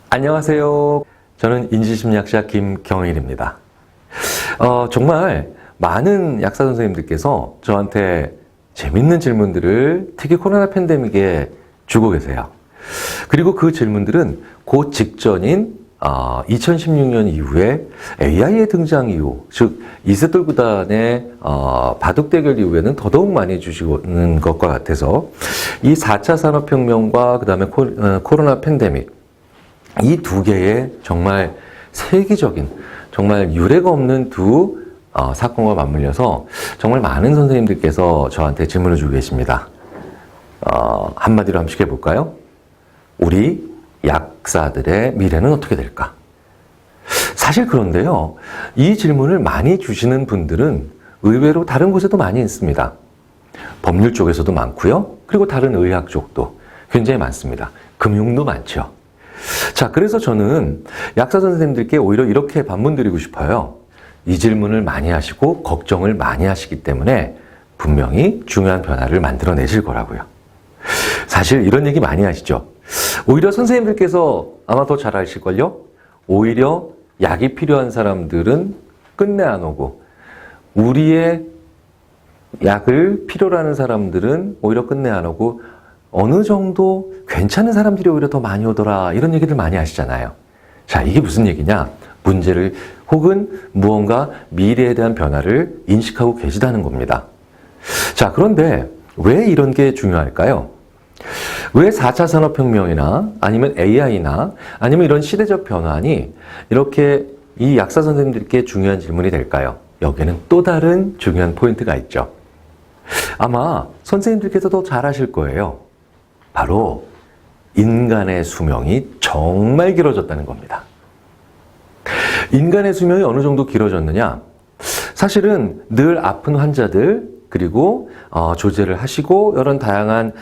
안녕하세요. 저는 인지심리학자 김경일입니다. 정말 많은 약사 선생님들께서 저한테 재밌는 질문들을 특히 코로나 팬데믹에 주고 계세요. 그리고 그 질문들은 그 직전인 2016년 이후에 AI의 등장 이후, 즉 이세돌 구단의 바둑 대결 이후에는 더더욱 많이 주시는 것과 같아서 이 4차 산업혁명과 그 다음에 코로나 팬데믹, 이 두 개의 정말 세계적인, 정말 유례가 없는 두 사건과 맞물려서 정말 많은 선생님들께서 저한테 질문을 주고 계십니다. 한마디로 함께 해볼까요? 우리 약사들의 미래는 어떻게 될까? 사실 그런데요, 이 질문을 많이 주시는 분들은 의외로 다른 곳에도 많이 있습니다. 법률 쪽에서도 많고요. 그리고 다른 의학 쪽도 굉장히 많습니다. 금융도 많죠. 자, 그래서 저는 약사 선생님들께 오히려 이렇게 반문드리고 싶어요. 이 질문을 많이 하시고 걱정을 많이 하시기 때문에 분명히 중요한 변화를 만들어내실 거라고요. 사실 이런 얘기 많이 하시죠. 오히려 선생님들께서 아마 더 잘 아실걸요? 오히려 약이 필요한 사람들은 끝내 안 오고, 우리의 약을 필요로 하는 사람들은 오히려 끝내 안 오고, 어느 정도 괜찮은 사람들이 오히려 더 많이 오더라, 이런 얘기들 많이 하시잖아요. 자, 이게 무슨 얘기냐? 문제를 혹은 무언가 미래에 대한 변화를 인식하고 계시다는 겁니다. 자, 그런데 왜 이런 게 중요할까요? 왜 4차 산업혁명이나 아니면 AI나 아니면 이런 시대적 변환이 이렇게 이 약사 선생님들께 중요한 질문이 될까요? 여기에는 또 다른 중요한 포인트가 있죠. 아마 선생님들께서 더 잘 아실 거예요. 바로 인간의 수명이 정말 길어졌다는 겁니다. 인간의 수명이 어느 정도 길어졌느냐? 사실은 늘 아픈 환자들, 그리고 조제를 하시고 이런 다양한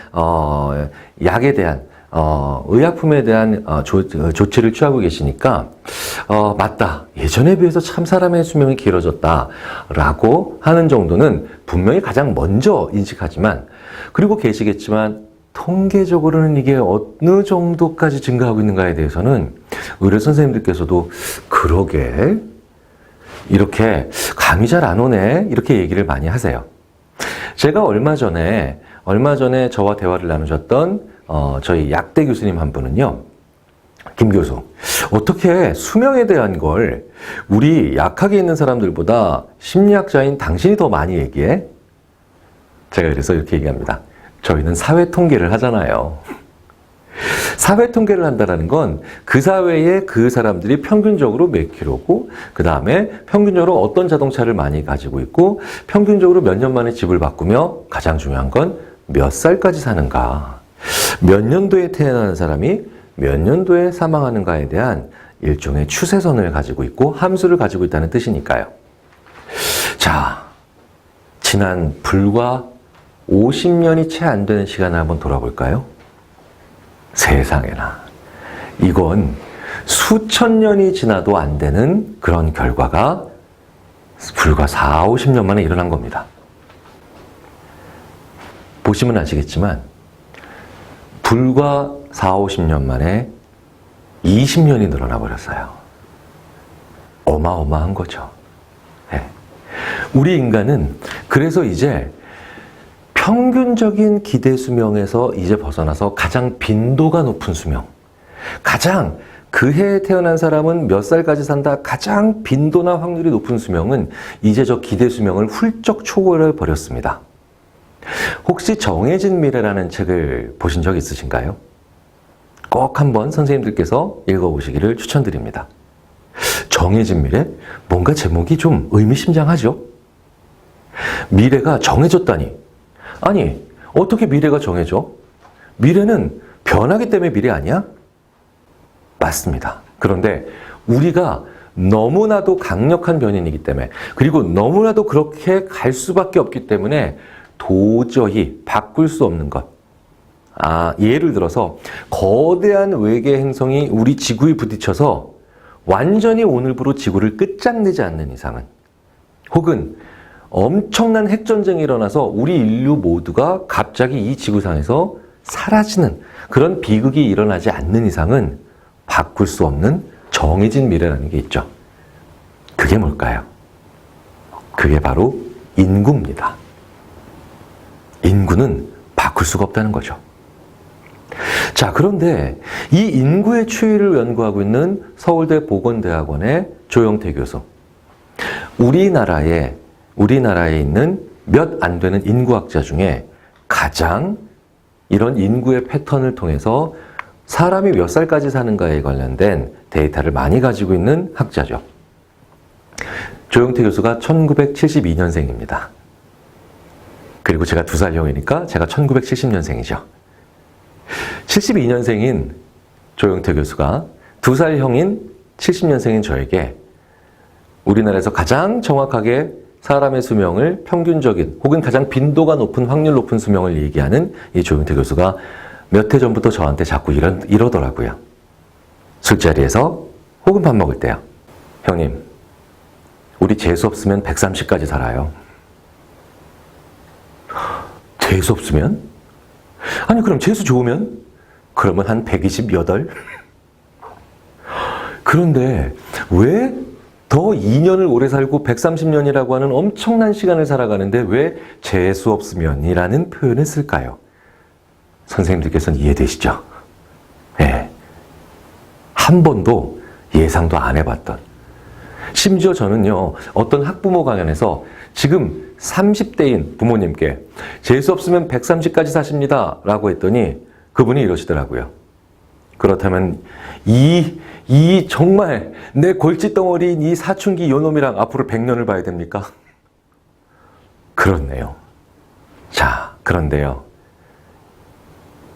약에 대한 의약품에 대한 조치를 취하고 계시니까 맞다, 예전에 비해서 참 사람의 수명이 길어졌다라고 하는 정도는 분명히 가장 먼저 인식하지만, 그리고 계시겠지만 통계적으로는 이게 어느 정도까지 증가하고 있는가에 대해서는 의료 선생님들께서도 그러게 이렇게 감이 잘 안 오네, 이렇게 얘기를 많이 하세요. 제가 얼마 전에 저와 대화를 나누셨던 저희 약대 교수님 한 분은요, 김 교수, 어떻게 수명에 대한 걸 우리 약학에 있는 사람들보다 심리학자인 당신이 더 많이 얘기해? 제가 그래서 이렇게 얘기합니다. 저희는 사회 통계를 하잖아요. 사회 통계를 한다는 건 그 사회에 그 사람들이 평균적으로 몇 킬로고, 그 다음에 평균적으로 어떤 자동차를 많이 가지고 있고, 평균적으로 몇 년 만에 집을 바꾸며, 가장 중요한 건 몇 살까지 사는가, 몇 년도에 태어나는 사람이 몇 년도에 사망하는가에 대한 일종의 추세선을 가지고 있고 함수를 가지고 있다는 뜻이니까요. 자, 지난 불과 50년이 채 안 되는 시간을 한번 돌아볼까요? 세상에나. 이건 수천 년이 지나도 안 되는 그런 결과가 불과 4, 50년 만에 일어난 겁니다. 보시면 아시겠지만 불과 4, 50년 만에 20년이 늘어나 버렸어요. 어마어마한 거죠. 네. 우리 인간은 그래서 이제 평균적인 기대 수명에서 이제 벗어나서 가장 빈도가 높은 수명, 가장 그 해에 태어난 사람은 몇 살까지 산다, 가장 빈도나 확률이 높은 수명은 이제 저 기대 수명을 훌쩍 초월해 버렸습니다. 혹시 정해진 미래라는 책을 보신 적 있으신가요? 꼭 한번 선생님들께서 읽어보시기를 추천드립니다. 정해진 미래? 뭔가 제목이 좀 의미심장하죠? 미래가 정해졌다니. 아니, 어떻게 미래가 정해져? 미래는 변하기 때문에 미래 아니야? 맞습니다. 그런데 우리가 너무나도 강력한 변인이기 때문에, 그리고 너무나도 그렇게 갈 수밖에 없기 때문에 도저히 바꿀 수 없는 것. 예를 들어서 거대한 외계 행성이 우리 지구에 부딪혀서 완전히 오늘부로 지구를 끝장내지 않는 이상은, 혹은 엄청난 핵전쟁이 일어나서 우리 인류 모두가 갑자기 이 지구상에서 사라지는 그런 비극이 일어나지 않는 이상은 바꿀 수 없는 정해진 미래라는 게 있죠. 그게 뭘까요? 그게 바로 인구입니다. 인구는 바꿀 수가 없다는 거죠. 자, 그런데 이 인구의 추이를 연구하고 있는 서울대 보건대학원의 조영태 교수, 우리나라에 있는 몇 안 되는 인구학자 중에 가장 이런 인구의 패턴을 통해서 사람이 몇 살까지 사는가에 관련된 데이터를 많이 가지고 있는 학자죠. 조영태 교수가 1972년생입니다. 그리고 제가 2살 형이니까 제가 1970년생이죠. 72년생인 조영태 교수가 2살 형인 70년생인 저에게 우리나라에서 가장 정확하게 사람의 수명을 평균적인 혹은 가장 빈도가 높은 확률 높은 수명을 얘기하는 이 조영태 교수가 몇 해 전부터 저한테 자꾸 이러더라고요. 술자리에서 혹은 밥 먹을 때요. 형님, 우리 재수 없으면 130까지 살아요. 재수 없으면? 아니, 그럼 재수 좋으면? 그러면 한 128? 그런데 왜 더 2년을 오래 살고 130년이라고 하는 엄청난 시간을 살아가는데 왜 재수 없으면이라는 표현을 쓸까요? 선생님들께서는 이해되시죠? 네. 한 번도 예상도 안 해봤던. 심지어 저는요, 어떤 학부모 강연에서 지금 30대인 부모님께 재수 없으면 130까지 사십니다 라고 했더니 그분이 이러시더라고요. 그렇다면 이 정말 내 골칫덩어리인 이 사춘기 요놈이랑 앞으로 100년을 봐야 됩니까? 그렇네요. 자, 그런데요.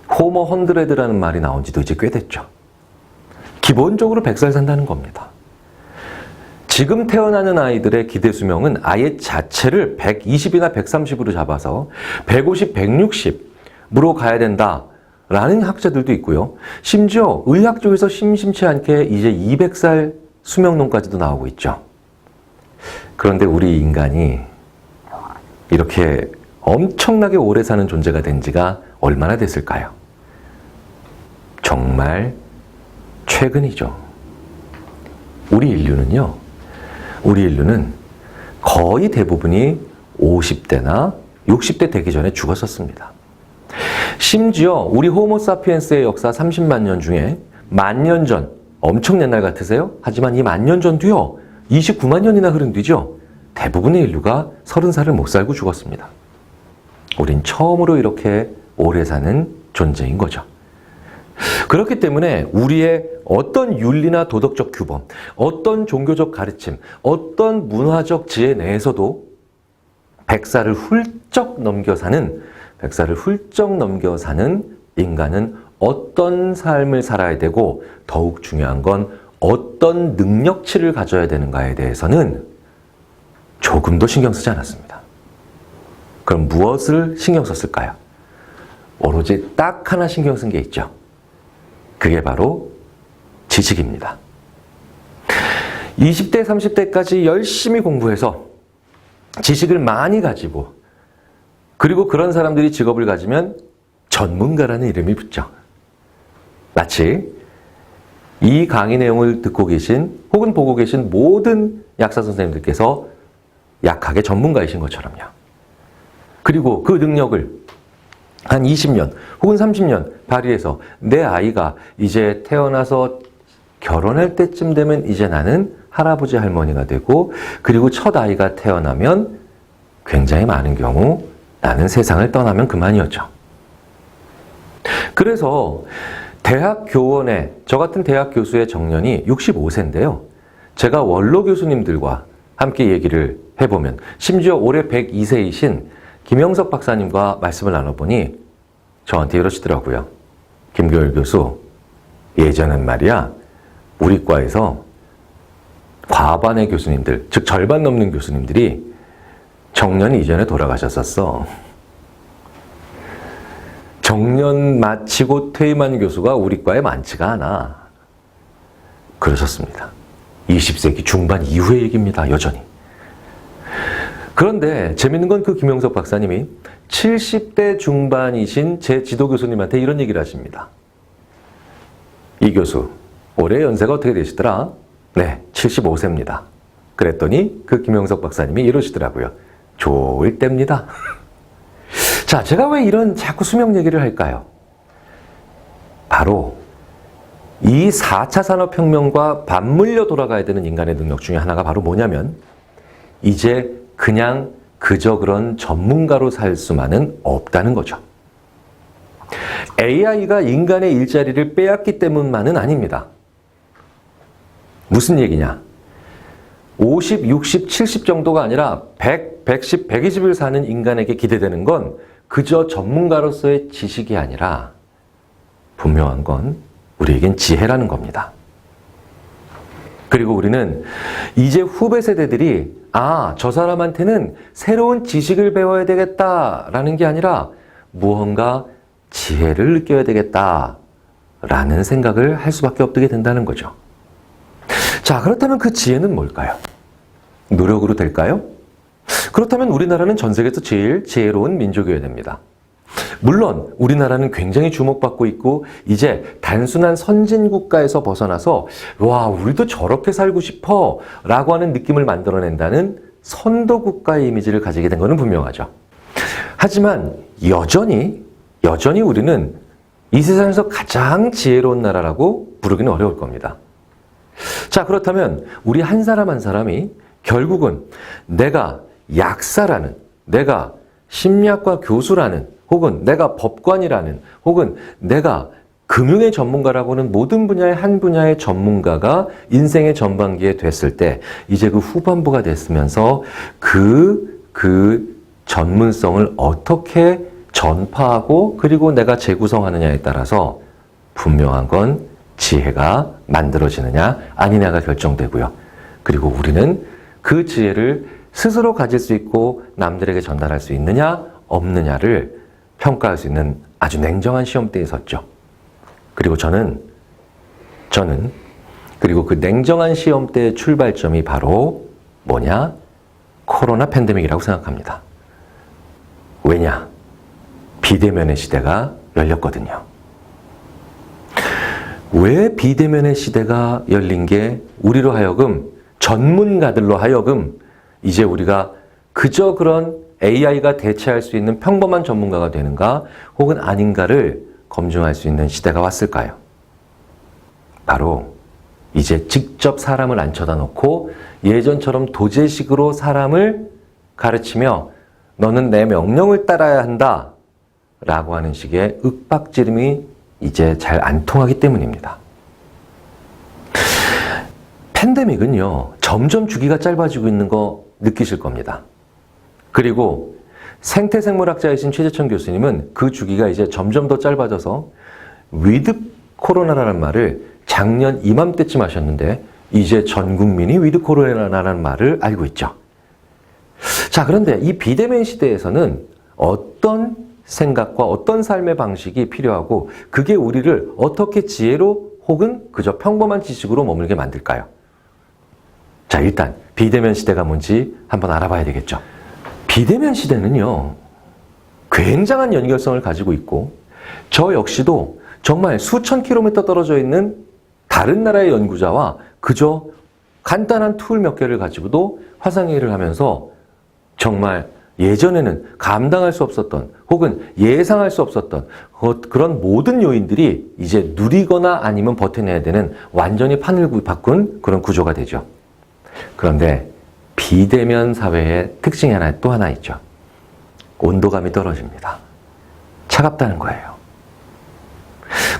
호모 헌드레드라는 말이 나온 지도 이제 꽤 됐죠. 기본적으로 100살 산다는 겁니다. 지금 태어나는 아이들의 기대 수명은 아예 자체를 120이나 130으로 잡아서 150, 160으로 가야 된다라는 학자들도 있고요. 심지어 의학 쪽에서 심심치 않게 이제 200살 수명론까지도 나오고 있죠. 그런데 우리 인간이 이렇게 엄청나게 오래 사는 존재가 된 지가 얼마나 됐을까요? 정말 최근이죠. 우리 인류는 거의 대부분이 50대나 60대 되기 전에 죽었었습니다. 심지어 우리 호모사피엔스의 역사 30만 년 중에 10,000년 전, 엄청 옛날 같으세요? 하지만 이 10,000년 전 뒤요, 29만 년이나 흐른 뒤죠, 대부분의 인류가 30살을 못 살고 죽었습니다. 우린 처음으로 이렇게 오래 사는 존재인 거죠. 그렇기 때문에 우리의 어떤 윤리나 도덕적 규범, 어떤 종교적 가르침, 어떤 문화적 지혜 내에서도 100살을 훌쩍 넘겨 사는 인간은 어떤 삶을 살아야 되고, 더욱 중요한 건 어떤 능력치를 가져야 되는가에 대해서는 조금도 신경 쓰지 않았습니다. 그럼 무엇을 신경 썼을까요? 오로지 딱 하나 신경 쓴 게 있죠. 그게 바로 지식입니다. 20대, 30대까지 열심히 공부해서 지식을 많이 가지고, 그리고 그런 사람들이 직업을 가지면 전문가라는 이름이 붙죠. 마치 이 강의 내용을 듣고 계신 혹은 보고 계신 모든 약사 선생님들께서 약학의 전문가이신 것처럼요. 그리고 그 능력을 한 20년 혹은 30년 발휘해서 내 아이가 이제 태어나서 결혼할 때쯤 되면 이제 나는 할아버지 할머니가 되고, 그리고 첫 아이가 태어나면 굉장히 많은 경우 나는 세상을 떠나면 그만이었죠. 그래서 대학 교원의, 저 같은 대학 교수의 정년이 65세인데요. 제가 원로 교수님들과 함께 얘기를 해보면, 심지어 올해 102세이신 김영석 박사님과 말씀을 나눠보니 저한테 이러시더라고요. 김교일 교수, 예전엔 말이야, 우리 과에서 과반의 교수님들, 즉 절반 넘는 교수님들이 정년 이전에 돌아가셨었어. 정년 마치고 퇴임한 교수가 우리 과에 많지가 않아. 그러셨습니다. 20세기 중반 이후의 얘기입니다. 여전히. 그런데 재밌는 건 그 김영석 박사님이 70대 중반이신 제 지도 교수님한테 이런 얘기를 하십니다. 이 교수, 올해 연세가 어떻게 되시더라? 네, 75세입니다. 그랬더니 그 김영석 박사님이 이러시더라고요. 좋을 때입니다. 자, 제가 왜 이런 자꾸 수명 얘기를 할까요? 바로 이 4차 산업혁명과 맞물려 돌아가야 되는 인간의 능력 중에 하나가 바로 뭐냐면 이제 그냥 그저 그런 전문가로 살 수만은 없다는 거죠. AI가 인간의 일자리를 빼앗기 때문만은 아닙니다. 무슨 얘기냐? 50, 60, 70 정도가 아니라 100, 110, 120을 사는 인간에게 기대되는 건 그저 전문가로서의 지식이 아니라 분명한 건 우리에겐 지혜라는 겁니다. 그리고 우리는 이제 후배 세대들이 저 사람한테는 새로운 지식을 배워야 되겠다라는 게 아니라 무언가 지혜를 느껴야 되겠다라는 생각을 할 수밖에 없게 된다는 거죠. 자, 그렇다면 그 지혜는 뭘까요? 노력으로 될까요? 그렇다면 우리나라는 전 세계에서 제일 지혜로운 민족이어야 됩니다. 물론 우리나라는 굉장히 주목받고 있고 이제 단순한 선진국가에서 벗어나서 와, 우리도 저렇게 살고 싶어 라고 하는 느낌을 만들어낸다는 선도국가의 이미지를 가지게 된 것은 분명하죠. 하지만 여전히 우리는 이 세상에서 가장 지혜로운 나라라고 부르기는 어려울 겁니다. 자, 그렇다면 우리 한 사람 한 사람이 결국은 내가 약사라는, 내가 심리학과 교수라는, 혹은 내가 법관이라는, 혹은 내가 금융의 전문가라고 하는 모든 분야의 한 분야의 전문가가 인생의 전반기에 됐을 때 이제 그 후반부가 됐으면서 그 전문성을 어떻게 전파하고 그리고 내가 재구성하느냐에 따라서 분명한 건 지혜가 만들어지느냐 아니냐가 결정되고요. 그리고 우리는 그 지혜를 스스로 가질 수 있고 남들에게 전달할 수 있느냐 없느냐를 평가할 수 있는 아주 냉정한 시험대에 섰죠. 그리고 저는 그리고 그 냉정한 시험대의 출발점이 바로 뭐냐? 코로나 팬데믹이라고 생각합니다. 왜냐? 비대면의 시대가 열렸거든요. 왜 비대면의 시대가 열린 게 우리로 하여금 전문가들로 하여금 이제 우리가 그저 그런 AI가 대체할 수 있는 평범한 전문가가 되는가 혹은 아닌가를 검증할 수 있는 시대가 왔을까요? 바로 이제 직접 사람을 안 쳐다놓고 예전처럼 도제식으로 사람을 가르치며 너는 내 명령을 따라야 한다 라고 하는 식의 윽박지름이 이제 잘 안 통하기 때문입니다. 팬데믹은요, 점점 주기가 짧아지고 있는 거 느끼실 겁니다. 그리고 생태생물학자이신 최재천 교수님은 그 주기가 이제 점점 더 짧아져서 위드 코로나라는 말을 작년 이맘때쯤 하셨는데 이제 전 국민이 위드 코로나라는 말을 알고 있죠. 자, 그런데 이 비대면 시대에서는 어떤 생각과 어떤 삶의 방식이 필요하고 그게 우리를 어떻게 지혜로 혹은 그저 평범한 지식으로 머물게 만들까요? 자, 일단 비대면 시대가 뭔지 한번 알아봐야 되겠죠. 비대면 시대는요, 굉장한 연결성을 가지고 있고 저 역시도 정말 수천 킬로미터 떨어져 있는 다른 나라의 연구자와 그저 간단한 툴 몇 개를 가지고도 화상회의를 하면서 정말 예전에는 감당할 수 없었던 혹은 예상할 수 없었던 그런 모든 요인들이 이제 누리거나 아니면 버텨내야 되는 완전히 판을 바꾼 그런 구조가 되죠. 그런데 비대면 사회의 특징이 또 하나 있죠. 온도감이 떨어집니다. 차갑다는 거예요.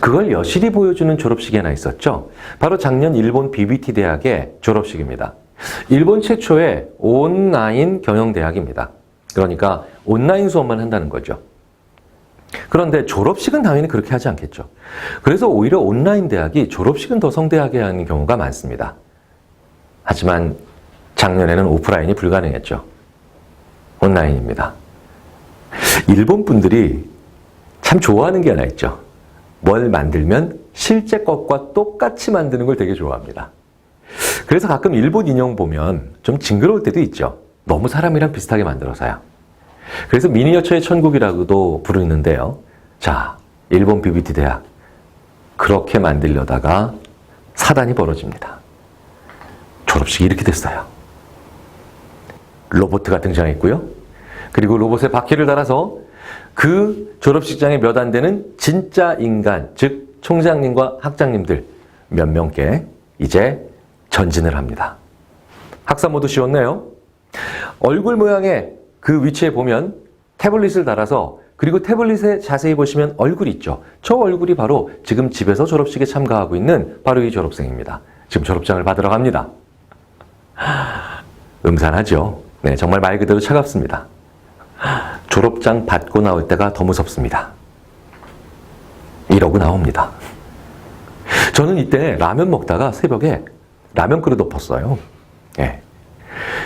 그걸 여실히 보여주는 졸업식이 하나 있었죠. 바로 작년 일본 BBT 대학의 졸업식입니다. 일본 최초의 온라인 경영대학입니다. 그러니까 온라인 수업만 한다는 거죠. 그런데 졸업식은 당연히 그렇게 하지 않겠죠. 그래서 오히려 온라인 대학이 졸업식은 더 성대하게 하는 경우가 많습니다. 하지만 작년에는 오프라인이 불가능했죠. 온라인입니다. 일본 분들이 참 좋아하는 게 하나 있죠. 뭘 만들면 실제 것과 똑같이 만드는 걸 되게 좋아합니다. 그래서 가끔 일본 인형 보면 좀 징그러울 때도 있죠. 너무 사람이랑 비슷하게 만들어서요. 그래서 미니어처의 천국이라고도 부르는데요. 자, 일본 BBT 대학. 그렇게 만들려다가 사단이 벌어집니다. 졸업식이 이렇게 됐어요. 로봇가 등장했고요. 그리고 로봇에 바퀴를 달아서 그 졸업식장에 몇 안 되는 진짜 인간, 즉 총장님과 학장님들 몇 명께 이제 전진을 합니다. 학사 모드 씌웠네요. 얼굴 모양의 그 위치에 보면 태블릿을 달아서, 그리고 태블릿에 자세히 보시면 얼굴이 있죠. 저 얼굴이 바로 지금 집에서 졸업식에 참가하고 있는 바로 이 졸업생입니다. 지금 졸업장을 받으러 갑니다. 음산하죠. 네, 정말 말 그대로 차갑습니다. 졸업장 받고 나올 때가 더 무섭습니다. 이러고 나옵니다. 저는 이때 라면 먹다가 새벽에 라면 그릇 엎었어요. 네.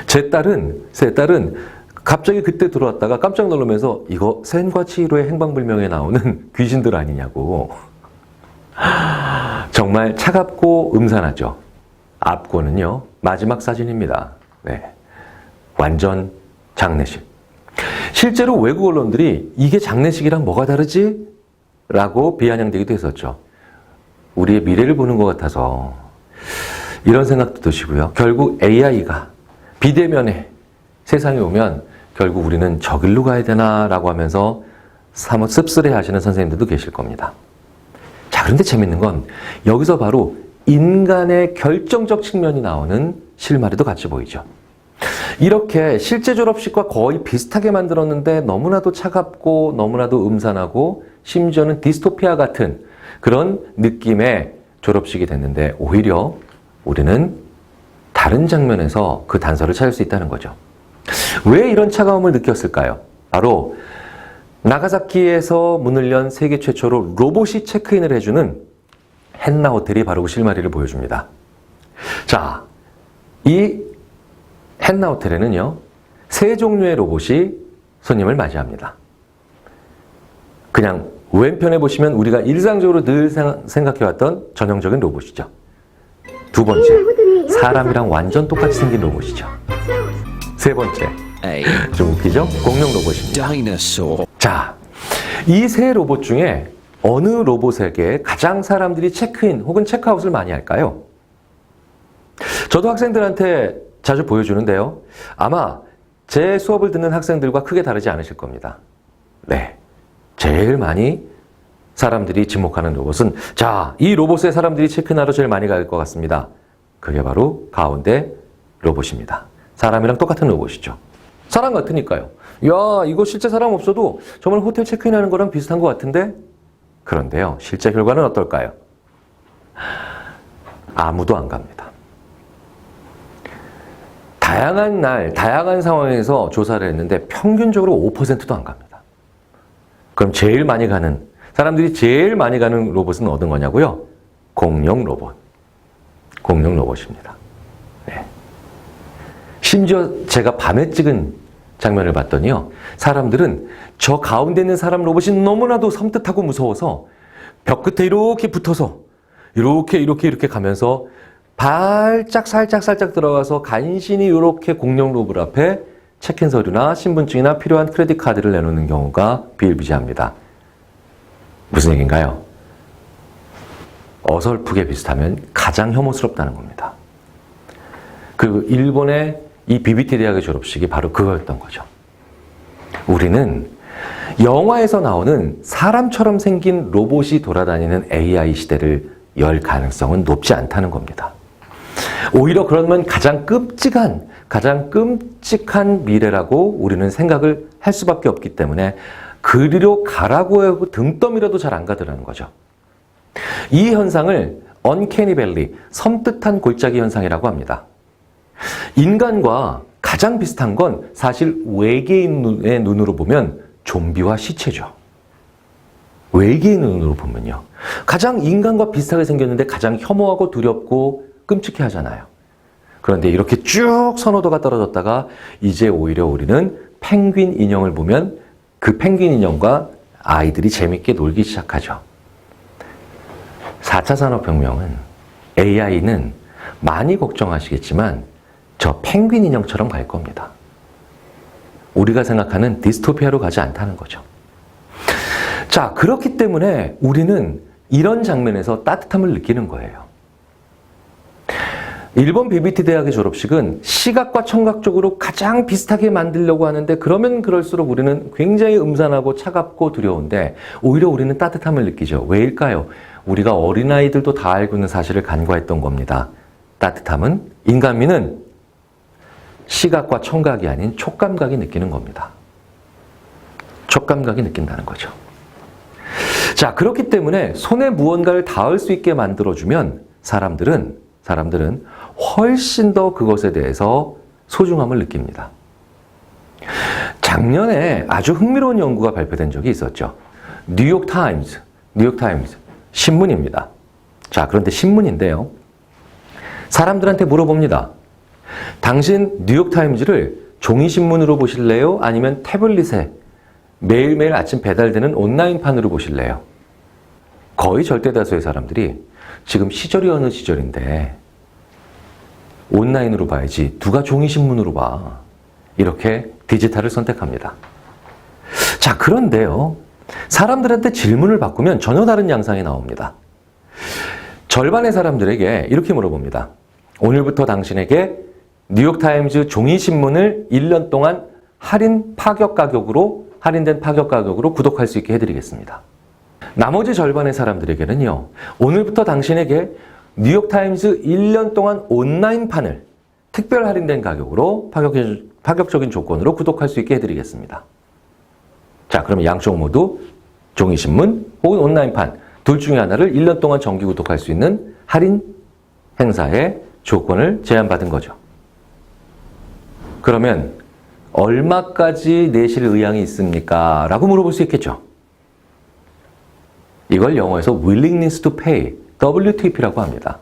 세 딸은 갑자기 그때 들어왔다가 깜짝 놀라면서 이거 센과 치히로의 행방불명에 나오는 귀신들 아니냐고. 정말 차갑고 음산하죠. 앞권은요, 마지막 사진입니다. 네. 완전 장례식. 실제로 외국 언론들이 이게 장례식이랑 뭐가 다르지? 라고 비아냥대기도 했었죠. 우리의 미래를 보는 것 같아서 이런 생각도 드시고요. 결국 AI가 비대면에 세상에 오면 결국 우리는 저 길로 가야 되나 라고 하면서 사뭇 씁쓸해 하시는 선생님들도 계실 겁니다. 자, 그런데 재밌는 건 여기서 바로 인간의 결정적 측면이 나오는 실마리도 같이 보이죠. 이렇게 실제 졸업식과 거의 비슷하게 만들었는데 너무나도 차갑고 너무나도 음산하고 심지어는 디스토피아 같은 그런 느낌의 졸업식이 됐는데, 오히려 우리는 다른 장면에서 그 단서를 찾을 수 있다는 거죠. 왜 이런 차가움을 느꼈을까요? 바로 나가사키에서 문을 연 세계 최초로 로봇이 체크인을 해주는 헨나 호텔이 바로 그 실마리를 보여줍니다. 자, 이 헨나 호텔에는요, 세 종류의 로봇이 손님을 맞이합니다. 그냥 왼편에 보시면 우리가 일상적으로 늘 생각해왔던 전형적인 로봇이죠. 두 번째, 사람이랑 완전 똑같이 생긴 로봇이죠. 세 번째, 좀 웃기죠? 공룡 로봇입니다. 자, 이 세 로봇 중에 어느 로봇에게 가장 사람들이 체크인 혹은 체크아웃을 많이 할까요? 저도 학생들한테 자주 보여주는데요. 아마 제 수업을 듣는 학생들과 크게 다르지 않으실 겁니다. 네, 제일 많이 사람들이 지목하는 로봇은, 자, 이 로봇에 사람들이 체크인하러 제일 많이 갈 것 같습니다. 그게 바로 가운데 로봇입니다. 사람이랑 똑같은 로봇이죠. 사람 같으니까요. 야, 이거 실제 사람 없어도 정말 호텔 체크인하는 거랑 비슷한 것 같은데? 그런데요, 실제 결과는 어떨까요? 아무도 안 갑니다. 다양한 날, 다양한 상황에서 조사를 했는데 평균적으로 5%도 안 갑니다. 그럼 제일 많이 가는, 사람들이 제일 많이 가는 로봇은 어떤 거냐고요? 공룡 로봇. 공룡 로봇입니다. 네. 심지어 제가 밤에 찍은 장면을 봤더니요, 사람들은 저 가운데 있는 사람 로봇이 너무나도 섬뜩하고 무서워서 벽 끝에 이렇게 붙어서 이렇게 가면서 살짝 들어가서 간신히 이렇게 공룡 로봇 앞에 체크인 서류나 신분증이나 필요한 크레딧 카드를 내놓는 경우가 비일비재합니다. 무슨 얘기인가요? 어설프게 비슷하면 가장 혐오스럽다는 겁니다. 그리고 일본의 이 BBT 대학의 졸업식이 바로 그거였던 거죠. 우리는 영화에서 나오는 사람처럼 생긴 로봇이 돌아다니는 AI 시대를 열 가능성은 높지 않다는 겁니다. 오히려 그러면 가장 끔찍한 미래라고 우리는 생각을 할 수밖에 없기 때문에 그리로 가라고 하고 등 떠밀어도 잘 안 가더라는 거죠. 이 현상을 언캐니 밸리, 섬뜩한 골짜기 현상이라고 합니다. 인간과 가장 비슷한 건 사실 외계인의 눈으로 보면 좀비와 시체죠. 외계인의 눈으로 보면요, 가장 인간과 비슷하게 생겼는데 가장 혐오하고 두렵고 끔찍해 하잖아요. 그런데 이렇게 쭉 선호도가 떨어졌다가 이제 오히려 우리는 펭귄 인형을 보면 그 펭귄 인형과 아이들이 재밌게 놀기 시작하죠. 4차 산업혁명은 AI는 많이 걱정하시겠지만 저 펭귄 인형처럼 갈 겁니다. 우리가 생각하는 디스토피아로 가지 않다는 거죠. 자, 그렇기 때문에 우리는 이런 장면에서 따뜻함을 느끼는 거예요. 일본 BBT 대학의 졸업식은 시각과 청각 쪽으로 가장 비슷하게 만들려고 하는데 그러면 그럴수록 우리는 굉장히 음산하고 차갑고 두려운데 오히려 우리는 따뜻함을 느끼죠. 왜일까요? 우리가 어린아이들도 다 알고 있는 사실을 간과했던 겁니다. 따뜻함은, 인간미는 시각과 청각이 아닌 촉감각이 느끼는 겁니다. 촉감각이 느낀다는 거죠. 자, 그렇기 때문에 손에 무언가를 닿을 수 있게 만들어주면 사람들은 훨씬 더 그것에 대해서 소중함을 느낍니다. 작년에 아주 흥미로운 연구가 발표된 적이 있었죠. 뉴욕 타임즈 신문입니다. 자, 그런데 신문인데요. 사람들한테 물어봅니다. 당신 뉴욕 타임즈를 종이신문으로 보실래요? 아니면 태블릿에 매일매일 아침 배달되는 온라인판으로 보실래요? 거의 절대다수의 사람들이 지금 시절이 어느 시절인데 온라인으로 봐야지 누가 종이신문으로 봐. 이렇게 디지털을 선택합니다. 자, 그런데요. 사람들한테 질문을 바꾸면 전혀 다른 양상이 나옵니다. 절반의 사람들에게 이렇게 물어봅니다. 오늘부터 당신에게 뉴욕타임즈 종이신문을 1년 동안 할인된 파격 가격으로 구독할 수 있게 해드리겠습니다. 나머지 절반의 사람들에게는요. 오늘부터 당신에게 뉴욕타임즈 1년 동안 온라인판을 특별 할인된 가격으로 파격적인 조건으로 구독할 수 있게 해드리겠습니다. 자, 그러면 양쪽 모두 종이신문 혹은 온라인판 둘 중에 하나를 1년 동안 정기 구독할 수 있는 할인 행사의 조건을 제안받은 거죠. 그러면 얼마까지 내실 의향이 있습니까? 라고 물어볼 수 있겠죠. 이걸 영어에서 willingness to pay, WTP라고 합니다.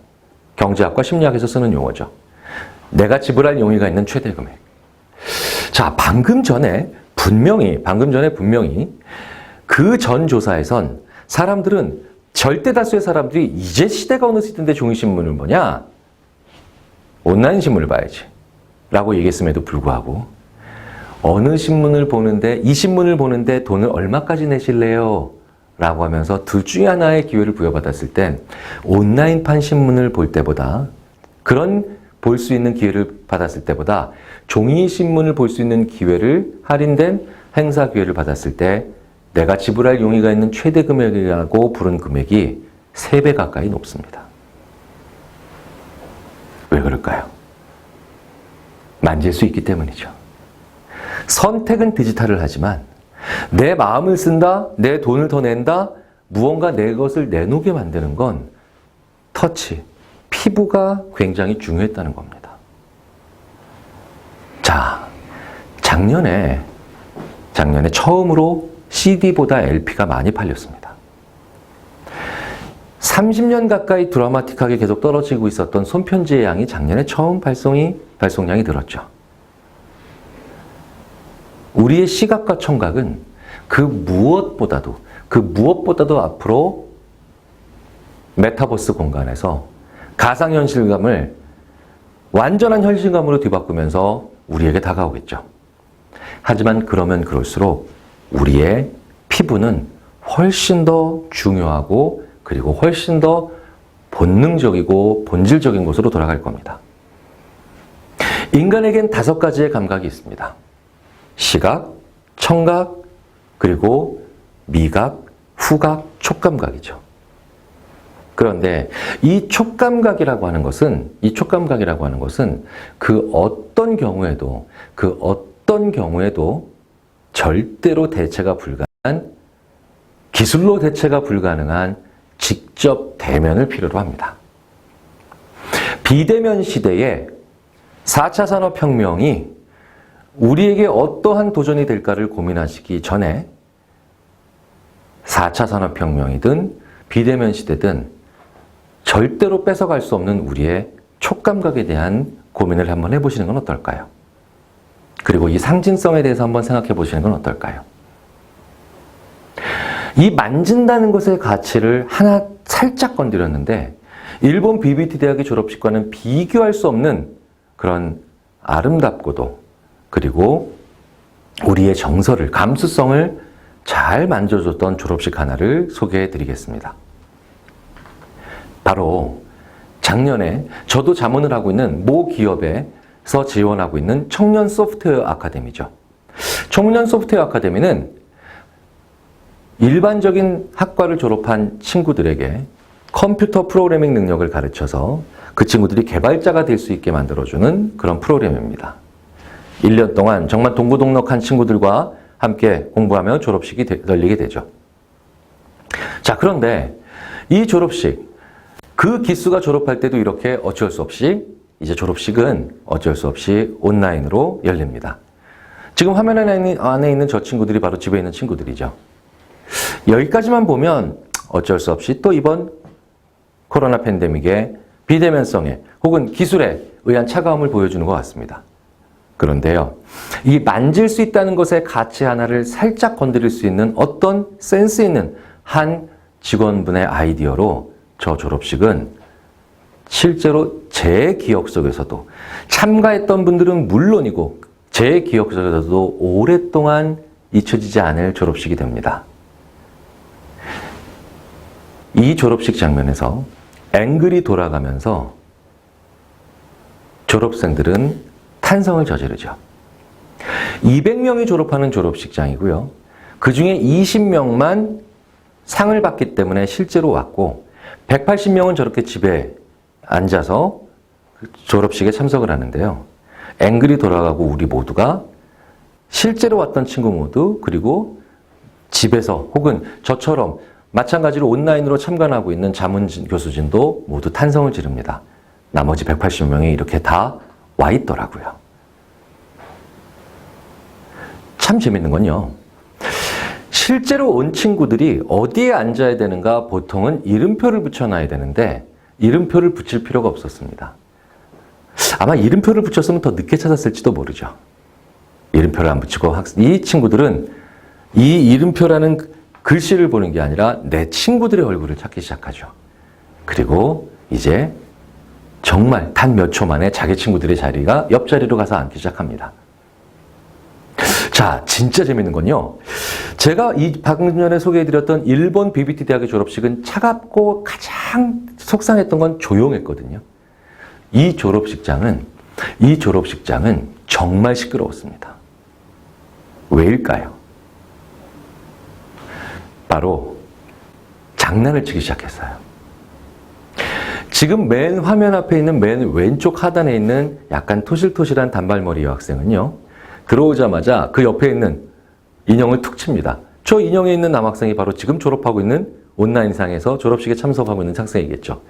경제학과 심리학에서 쓰는 용어죠. 내가 지불할 용의가 있는 최대 금액. 자, 방금 전에 분명히 그 전 조사에선 절대 다수의 사람들이 이제 시대가 어느 시대인데 종이신문을 보냐? 온라인 신문을 봐야지. 라고 얘기했음에도 불구하고 어느 신문을 보는데 이 신문을 보는데 돈을 얼마까지 내실래요? 라고 하면서 둘 중에 하나의 기회를 부여받았을 땐 온라인판 신문을 볼 때보다 볼 수 있는 기회를 받았을 때보다 종이 신문을 볼 수 있는 기회를 할인된 행사 기회를 받았을 때 내가 지불할 용의가 있는 최대 금액이라고 부른 금액이 3배 가까이 높습니다. 왜 그럴까요? 만질 수 있기 때문이죠. 선택은 디지털을 하지만 내 마음을 쓴다, 내 돈을 더 낸다, 무언가 내 것을 내놓게 만드는 건 터치, 피부가 굉장히 중요했다는 겁니다. 자, 작년에 처음으로 CD보다 LP가 많이 팔렸습니다. 30년 가까이 드라마틱하게 계속 떨어지고 있었던 손편지의 양이 작년에 처음 발송량이 늘었죠. 우리의 시각과 청각은 그 무엇보다도 앞으로 메타버스 공간에서 가상현실감을 완전한 현실감으로 뒤바꾸면서 우리에게 다가오겠죠. 하지만 그러면 그럴수록 우리의 피부는 훨씬 더 중요하고 그리고 훨씬 더 본능적이고 본질적인 곳으로 돌아갈 겁니다. 인간에겐 5가지의 감각이 있습니다. 시각, 청각, 그리고 미각, 후각, 촉감각이죠. 그런데 이 촉감각이라고 하는 것은 그 어떤 경우에도 절대로 기술로 대체가 불가능한 직접 대면을 필요로 합니다. 비대면 시대에 4차 산업혁명이 우리에게 어떠한 도전이 될까를 고민하시기 전에 4차 산업혁명이든 비대면 시대든 절대로 뺏어갈 수 없는 우리의 촉감각에 대한 고민을 한번 해보시는 건 어떨까요? 그리고 이 상징성에 대해서 한번 생각해 보시는 건 어떨까요? 이 만진다는 것의 가치를 하나 살짝 건드렸는데 일본 BBT 대학의 졸업식과는 비교할 수 없는 그런 아름답고도 그리고 우리의 정서를, 감수성을 잘 만져줬던 졸업식 하나를 소개해 드리겠습니다. 바로 작년에 저도 자문을 하고 있는 모 기업에서 지원하고 있는 청년 소프트웨어 아카데미죠. 청년 소프트웨어 아카데미는 일반적인 학과를 졸업한 친구들에게 컴퓨터 프로그래밍 능력을 가르쳐서 그 친구들이 개발자가 될 수 있게 만들어주는 그런 프로그램입니다. 1년 동안 정말 동고동락한 친구들과 함께 공부하며 졸업식이 열리게 되죠. 자, 그런데 이 졸업식, 그 기수가 졸업할 때도 이렇게 어쩔 수 없이 이제 졸업식은 어쩔 수 없이 온라인으로 열립니다. 지금 화면 안에 있는 저 친구들이 바로 집에 있는 친구들이죠. 여기까지만 보면 어쩔 수 없이 또 이번 코로나 팬데믹의 비대면성에 혹은 기술에 의한 차가움을 보여주는 것 같습니다. 그런데요, 이 만질 수 있다는 것의 가치 하나를 살짝 건드릴 수 있는 어떤 센스 있는 한 직원분의 아이디어로 저 졸업식은 실제로 제 기억 속에서도 참가했던 분들은 물론이고 제 기억 속에서도 오랫동안 잊혀지지 않을 졸업식이 됩니다. 이 졸업식 장면에서 앵글이 돌아가면서 졸업생들은 탄성을 저지르죠. 200명이 졸업하는 졸업식장이고요. 그 중에 20명만 상을 받기 때문에 실제로 왔고 180명은 저렇게 집에 앉아서 졸업식에 참석을 하는데요. 앵글이 돌아가고 우리 모두가 실제로 왔던 친구 모두 그리고 집에서 혹은 저처럼 마찬가지로 온라인으로 참관하고 있는 자문진 교수진도 모두 탄성을 지릅니다. 나머지 180명이 이렇게 다 와 있더라고요. 참 재밌는 건요. 실제로 온 친구들이 어디에 앉아야 되는가 보통은 이름표를 붙여놔야 되는데 이름표를 붙일 필요가 없었습니다. 아마 이름표를 붙였으면 더 늦게 찾았을지도 모르죠. 이름표를 안 붙이고 이 친구들은 이 이름표라는 글씨를 보는 게 아니라 내 친구들의 얼굴을 찾기 시작하죠. 그리고 이제 정말 단 몇 초 만에 자기 친구들의 자리가 옆자리로 가서 앉기 시작합니다. 자, 진짜 재밌는 건요. 제가 이 방금 전에 소개해드렸던 일본 BBT 대학의 졸업식은 차갑고 가장 속상했던 건 조용했거든요. 이 졸업식장은 정말 시끄러웠습니다. 왜일까요? 바로 장난을 치기 시작했어요. 지금 맨 화면 앞에 있는 맨 왼쪽 하단에 있는 약간 토실토실한 단발머리 여학생은요. 들어오자마자 그 옆에 있는 인형을 툭 칩니다. 저 인형에 있는 남학생이 바로 지금 졸업하고 있는 온라인상에서 졸업식에 참석하고 있는 학생이겠죠.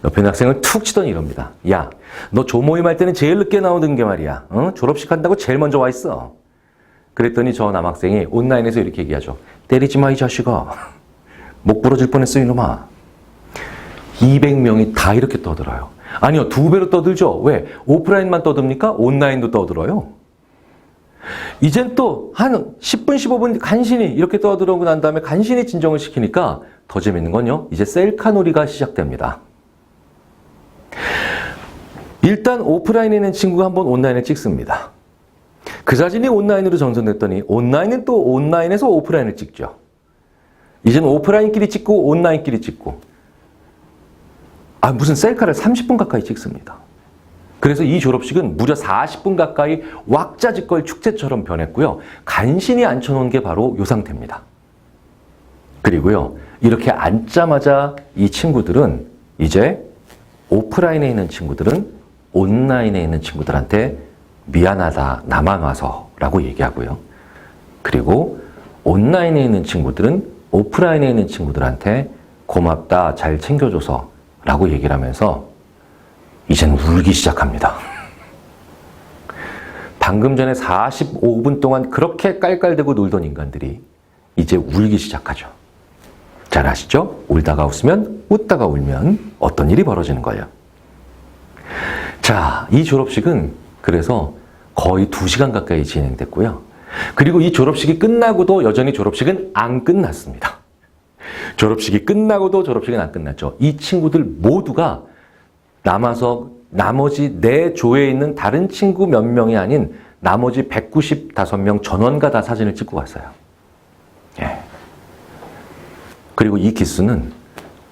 옆에 있는 학생을 툭 치더니 이럽니다. 야, 너 조모임 할 때는 제일 늦게 나오는 게 말이야. 졸업식 한다고 제일 먼저 와 있어. 그랬더니 저 남학생이 온라인에서 이렇게 얘기하죠. 때리지 마, 이 자식아. 목 부러질 뻔했어, 이놈아. 200명이 다 이렇게 떠들어요. 아니요, 2배로 떠들죠. 왜? 오프라인만 떠듭니까? 온라인도 떠들어요. 이젠 또 한 10분, 15분 간신히 이렇게 떠들어오고 난 다음에 간신히 진정을 시키니까 더 재밌는 건요. 이제 셀카 놀이가 시작됩니다. 일단 오프라인에 있는 친구가 한번 온라인에 찍습니다. 그 사진이 온라인으로 전송됐더니 온라인은 또 온라인에서 오프라인을 찍죠. 이제는 오프라인끼리 찍고 온라인끼리 찍고 무슨 셀카를 30분 가까이 찍습니다. 그래서 이 졸업식은 무려 40분 가까이 왁자지껄 축제처럼 변했고요. 간신히 앉혀놓은 게 바로 이 상태입니다. 그리고요. 이렇게 앉자마자 이 친구들은 이제 오프라인에 있는 친구들은 온라인에 있는 친구들한테 미안하다, 나만 와서 라고 얘기하고요. 그리고 온라인에 있는 친구들은 오프라인에 있는 친구들한테 고맙다, 잘 챙겨줘서 라고 얘기를 하면서 이젠 울기 시작합니다. 방금 전에 45분 동안 그렇게 깔깔대고 놀던 인간들이 이제 울기 시작하죠. 잘 아시죠? 울다가 웃으면, 웃다가 울면 어떤 일이 벌어지는 거예요. 자, 이 졸업식은 그래서 거의 2시간 가까이 진행됐고요. 그리고 이 졸업식이 끝나고도 여전히 졸업식은 안 끝났습니다. 졸업식이 끝나고도 졸업식은 안 끝났죠. 이 친구들 모두가 남아서 나머지 내 조에 있는 다른 친구 몇 명이 아닌 나머지 195명 전원과 다 사진을 찍고 갔어요. 예. 그리고 이 기수는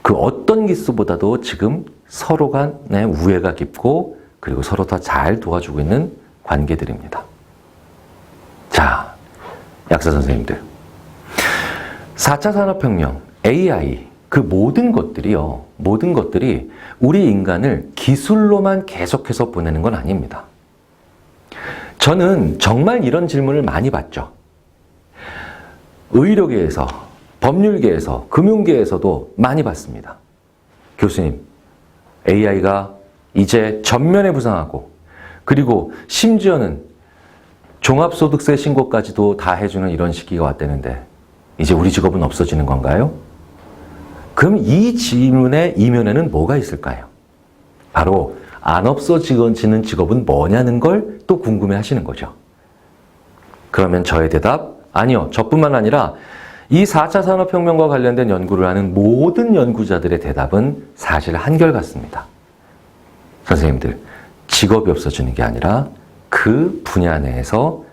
그 어떤 기수보다도 지금 서로 간의 우애가 깊고 그리고 서로 더 잘 도와주고 있는 관계들입니다. 자, 약사 선생님들. 4차 산업혁명, AI, 그 모든 것들이 우리 인간을 기술로만 계속해서 보내는 건 아닙니다. 저는 정말 이런 질문을 많이 받죠. 의료계에서, 법률계에서, 금융계에서도 많이 받습니다. 교수님, AI가 이제 전면에 부상하고 그리고 심지어는 종합소득세 신고까지도 다 해주는 이런 시기가 왔다는데 이제 우리 직업은 없어지는 건가요? 그럼 이 질문의 이면에는 뭐가 있을까요? 바로 안 없어지는 직업은 뭐냐는 걸 또 궁금해 하시는 거죠. 그러면 저의 대답, 아니요. 저뿐만 아니라 이 4차 산업혁명과 관련된 연구를 하는 모든 연구자들의 대답은 사실 한결같습니다. 선생님들, 직업이 없어지는 게 아니라 그 분야 내에서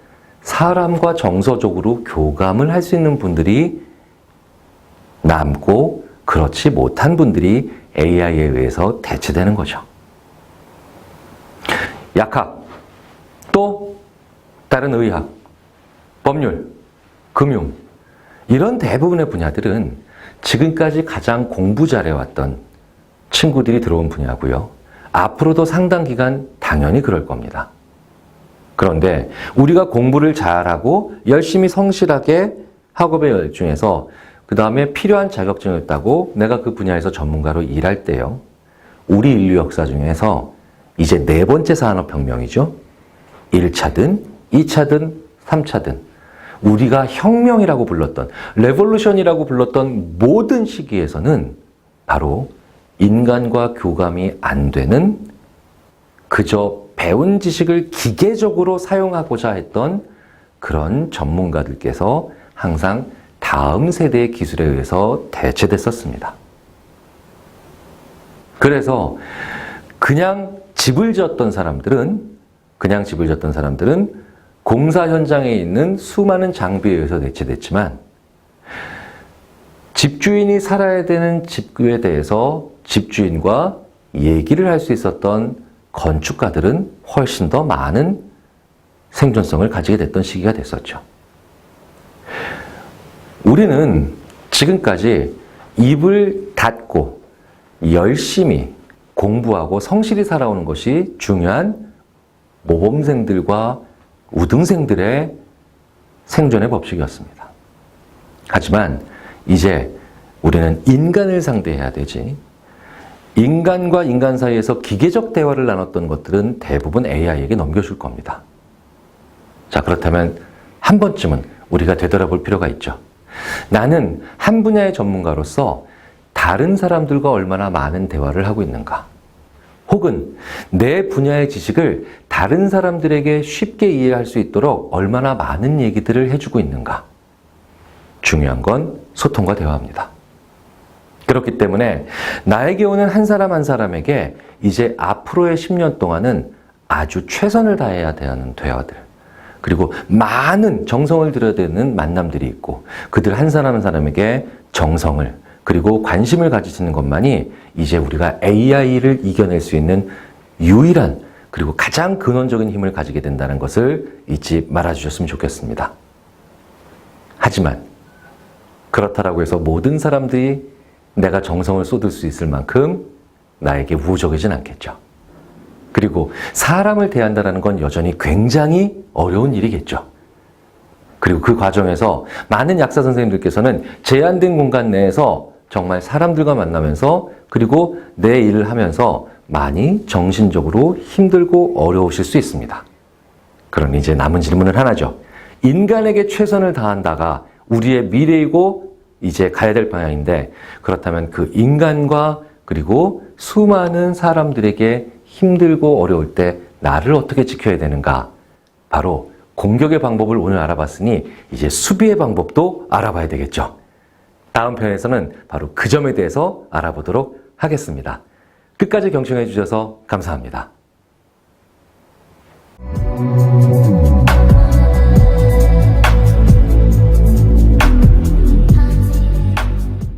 사람과 정서적으로 교감을 할 수 있는 분들이 남고 그렇지 못한 분들이 AI에 의해서 대체되는 거죠. 약학, 또 다른 의학, 법률, 금융 이런 대부분의 분야들은 지금까지 가장 공부 잘해왔던 친구들이 들어온 분야고요. 앞으로도 상당 기간 당연히 그럴 겁니다. 그런데 우리가 공부를 잘하고 열심히 성실하게 학업에 열중해서 그 다음에 필요한 자격증을 따고 내가 그 분야에서 전문가로 일할 때요. 우리 인류 역사 중에서 이제 4번째 산업혁명이죠. 1차든 2차든 3차든 우리가 혁명이라고 불렀던 레볼루션이라고 불렀던 모든 시기에서는 바로 인간과 교감이 안 되는 그저 배운 지식을 기계적으로 사용하고자 했던 그런 전문가들께서 항상 다음 세대의 기술에 의해서 대체됐었습니다. 그래서 그냥 집을 지었던 사람들은 공사 현장에 있는 수많은 장비에 의해서 대체됐지만 집주인이 살아야 되는 집에 대해서 집주인과 얘기를 할 수 있었던 건축가들은 훨씬 더 많은 생존성을 가지게 됐던 시기가 됐었죠. 우리는 지금까지 입을 닫고 열심히 공부하고 성실히 살아오는 것이 중요한 모범생들과 우등생들의 생존의 법칙이었습니다. 하지만 이제 우리는 인간을 상대해야 되지. 인간과 인간 사이에서 기계적 대화를 나눴던 것들은 대부분 AI에게 넘겨줄 겁니다. 자, 그렇다면 한 번쯤은 우리가 되돌아볼 필요가 있죠. 나는 한 분야의 전문가로서 다른 사람들과 얼마나 많은 대화를 하고 있는가? 혹은 내 분야의 지식을 다른 사람들에게 쉽게 이해할 수 있도록 얼마나 많은 얘기들을 해주고 있는가? 중요한 건 소통과 대화입니다. 그렇기 때문에 나에게 오는 한 사람 한 사람에게 이제 앞으로의 10년 동안은 아주 최선을 다해야 되는 대화들, 그리고 많은 정성을 들여야 되는 만남들이 있고 그들 한 사람 한 사람에게 정성을 그리고 관심을 가지시는 것만이 이제 우리가 AI를 이겨낼 수 있는 유일한 그리고 가장 근원적인 힘을 가지게 된다는 것을 잊지 말아주셨으면 좋겠습니다. 하지만 그렇다라고 해서 모든 사람들이 내가 정성을 쏟을 수 있을 만큼 나에게 우호적이진 않겠죠. 그리고 사람을 대한다는 건 여전히 굉장히 어려운 일이겠죠. 그리고 그 과정에서 많은 약사 선생님들께서는 제한된 공간 내에서 정말 사람들과 만나면서 그리고 내 일을 하면서 많이 정신적으로 힘들고 어려우실 수 있습니다. 그럼 이제 남은 질문은 하나죠. 인간에게 최선을 다한다가 우리의 미래이고 이제 가야 될 방향인데 그렇다면 그 인간과 그리고 수많은 사람들에게 힘들고 어려울 때 나를 어떻게 지켜야 되는가? 바로 공격의 방법을 오늘 알아봤으니 이제 수비의 방법도 알아봐야 되겠죠. 다음 편에서는 바로 그 점에 대해서 알아보도록 하겠습니다. 끝까지 경청해 주셔서 감사합니다.